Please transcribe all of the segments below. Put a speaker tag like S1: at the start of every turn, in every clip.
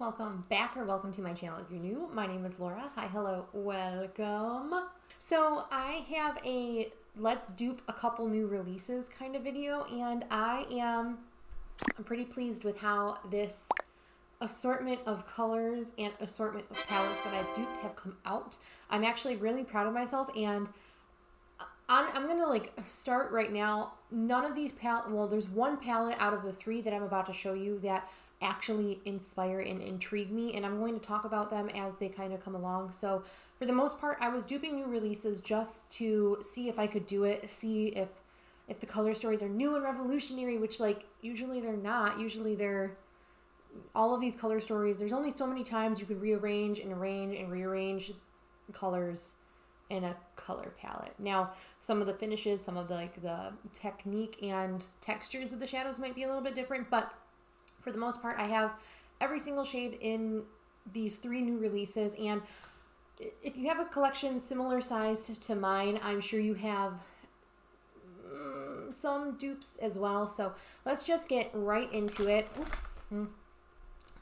S1: welcome back or welcome to my channel if you're new. My name is Laura. Hi, hello, welcome. So I have a let's dupe a couple new releases kind of video, and I'm pretty pleased with how this assortment of colors and assortment of palettes that I've duped have come out. I'm actually really proud of myself, and I'm gonna start right now. None of these well, there's one palette out of the three that I'm about to show you that actually inspire and intrigue me, and I'm going to talk about them as they kind of come along. So for the most part, I was duping new releases just to see if I could do it, see if the color stories are new and revolutionary, which usually they're not. Usually they're all of these color stories. There's only so many times you could rearrange and arrange and rearrange colors in a color palette. Now, some of the finishes, some of the technique and textures of the shadows might be a little bit different, but for the most part, I have every single shade in these three new releases. And if you have a collection similar sized to mine, I'm sure you have some dupes as well. So let's just get right into it. And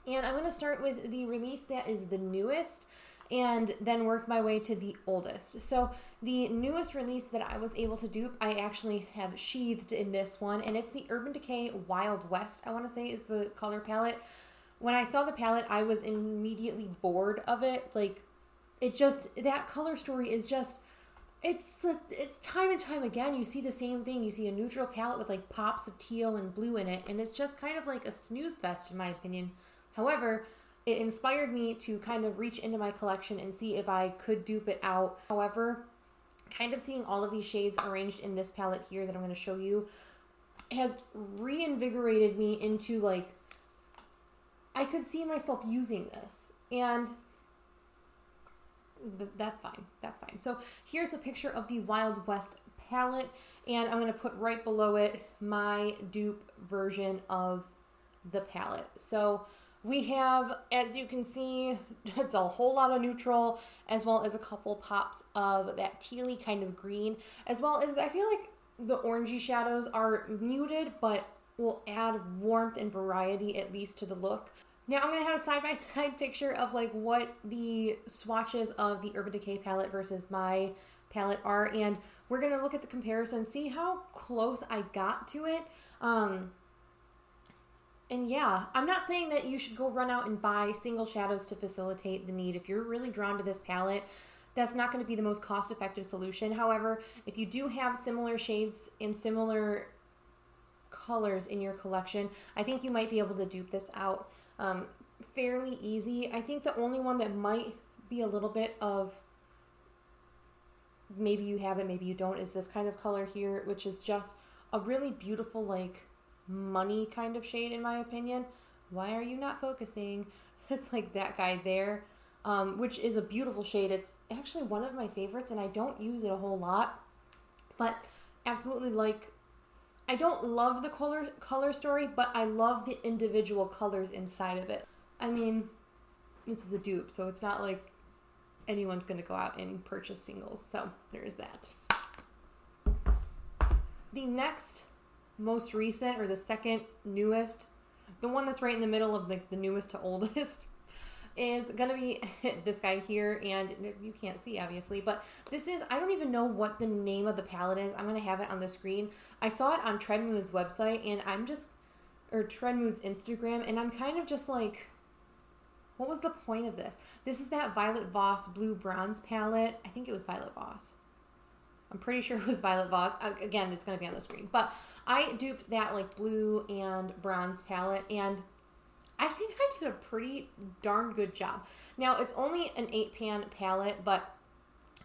S1: I'm going to start with the release that is the newest and then work my way to the oldest. So the newest release that I was able to dupe, I actually have sheathed in this one, and it's the Urban Decay Wild West, I want to say is the color palette. When I saw the palette, I was immediately bored of it. That color story is just, it's time and time again, you see the same thing. You see a neutral palette with pops of teal and blue in it, and it's just kind of like a snooze fest in my opinion. However, it inspired me to kind of reach into my collection and see if I could dupe it out. However, kind of seeing all of these shades arranged in this palette here that I'm going to show you has reinvigorated me into I could see myself using this, and that's fine. That's fine. So here's a picture of the Wild West palette, and I'm going to put right below it my dupe version of the palette. So we have, as you can see, it's a whole lot of neutral, as well as a couple pops of that tealy kind of green, as well as I feel like the orangey shadows are muted, but will add warmth and variety at least to the look. Now I'm going to have a side-by-side picture of what the swatches of the Urban Decay palette versus my palette are, and we're going to look at the comparison, see how close I got to it. And yeah, I'm not saying that you should go run out and buy single shadows to facilitate the need. If you're really drawn to this palette, that's not going to be the most cost-effective solution. However, if you do have similar shades in similar colors in your collection, I think you might be able to dupe this out fairly easy. I think the only one that might be a little bit of maybe you have it, maybe you don't, is this kind of color here, which is just a really beautiful money kind of shade in my opinion. Why are you not focusing? It's that guy there, which is a beautiful shade. It's actually one of my favorites, and I don't use it a whole lot, but absolutely I don't love the color story, but I love the individual colors inside of it. I mean, this is a dupe, so it's not like anyone's going to go out and purchase singles, so there is that. The next most recent, or the second newest, the one that's right in the middle of the newest to oldest, is gonna be this guy here, and you can't see obviously, but this is, I don't even know what the name of the palette is. I'm gonna have it on the screen. I saw it on 𝘞𝘪𝑚ooD's website, and or 𝘞𝘪𝑚ooD's Instagram, and I'm kind of just what was the point of this? This is that Violet Voss Blue Bronze palette. I think it was Violet Voss. I'm pretty sure it was Violet Voss. Again, it's going to be on the screen. But I duped that blue and bronze palette, and I think I did a pretty darn good job. Now, it's only an 8-pan palette, but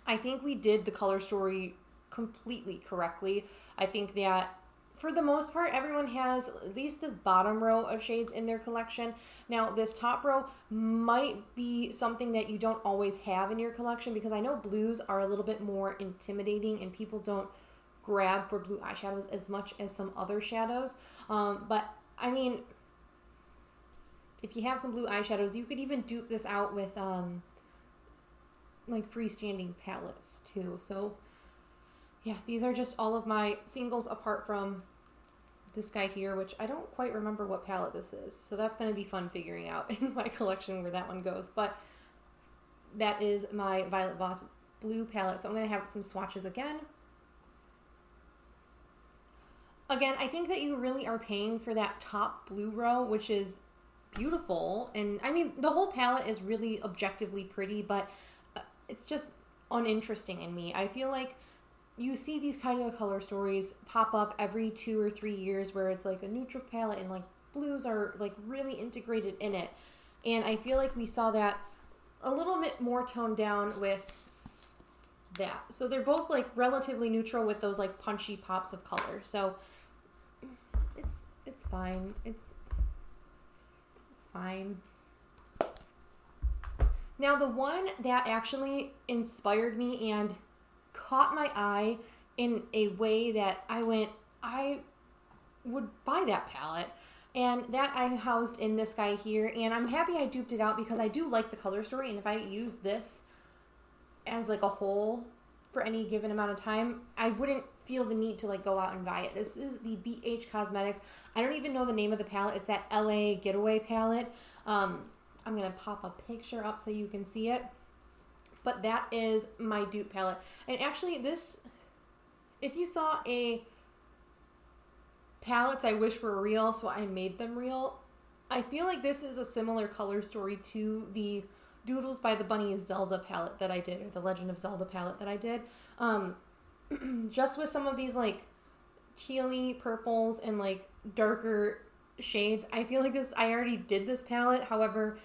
S1: I think we did the color story completely correctly. I think that for the most part, everyone has at least this bottom row of shades in their collection. Now, this top row might be something that you don't always have in your collection, because I know blues are a little bit more intimidating and people don't grab for blue eyeshadows as much as some other shadows. But I mean, if you have some blue eyeshadows, you could even dupe this out with freestanding palettes too. So yeah, these are just all of my singles apart from this guy here, which I don't quite remember what palette this is. So that's going to be fun figuring out in my collection where that one goes. But that is my Violet Voss blue palette. So I'm going to have some swatches again. Again, I think that you really are paying for that top blue row, which is beautiful. And I mean, the whole palette is really objectively pretty, but it's just uninteresting in me. I feel like you see these kind of color stories pop up every 2 or 3 years where it's like a neutral palette and like blues are like really integrated in it. And I feel like we saw that a little bit more toned down with that. So they're both like relatively neutral with those like punchy pops of color. So it's fine. It's fine. Now the one that actually inspired me and caught my eye in a way that I would buy that palette, and that I housed in this guy here, and I'm happy I duped it out because I do like the color story, and if I use this as like a whole for any given amount of time, I wouldn't feel the need to like go out and buy it. This is the BH Cosmetics. I don't even know the name of the palette. It's that LA Getaway palette. I'm gonna pop a picture up so you can see it. But that is my dupe palette. And actually this, if you saw a palettes I wish were real, so I made them real, I feel like this is a similar color story to the Doodles by the Bunny Zelda palette that I did, or the Legend of Zelda palette that I did. Just with some of these like tealy purples and like darker shades. I feel like this, I already did this palette. However,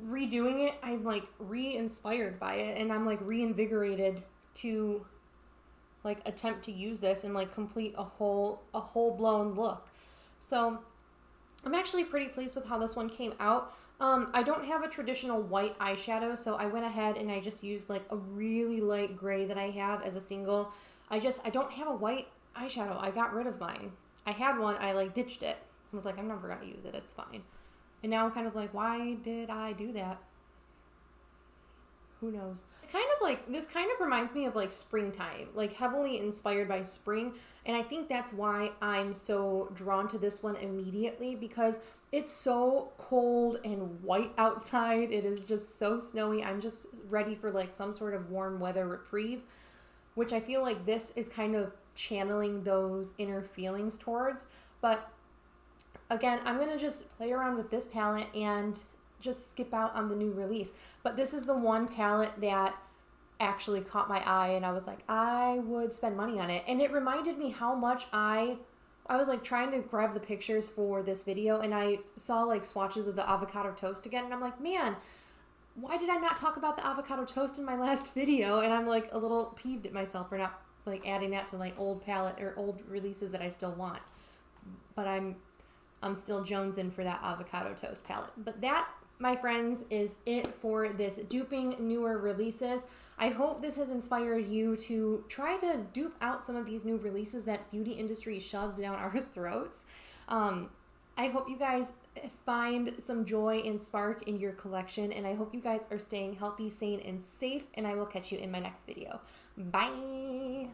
S1: redoing it, I'm like re-inspired by it, and I'm like reinvigorated to like attempt to use this and like complete a whole blown look. So I'm actually pretty pleased with how this one came out. I don't have a traditional white eyeshadow, so I went ahead and I just used like a really light gray that I have as a single. I don't have a white eyeshadow. I got rid of mine. I had one, I like ditched it. I was like, I'm never gonna use it, it's fine. And now I'm kind of like, why did I do that? Who knows? It's kind of like, this kind of reminds me of like springtime, like heavily inspired by spring. And I think that's why I'm so drawn to this one immediately, because it's so cold and white outside. It is just so snowy. I'm just ready for like some sort of warm weather reprieve, which I feel like this is kind of channeling those inner feelings towards. But again, I'm going to just play around with this palette and just skip out on the new release. But this is the one palette that actually caught my eye, and I was like, I would spend money on it. And it reminded me how much I was like trying to grab the pictures for this video, and I saw like swatches of the avocado toast again, and I'm like, man, why did I not talk about the avocado toast in my last video? And I'm like a little peeved at myself for not like adding that to like old palette or old releases that I still want. But I'm still jonesing for that avocado toast palette. But that, my friends, is it for this duping newer releases. I hope this has inspired you to try to dupe out some of these new releases that beauty industry shoves down our throats. I hope you guys find some joy and spark in your collection, and I hope you guys are staying healthy, sane, and safe, and I will catch you in my next video. Bye!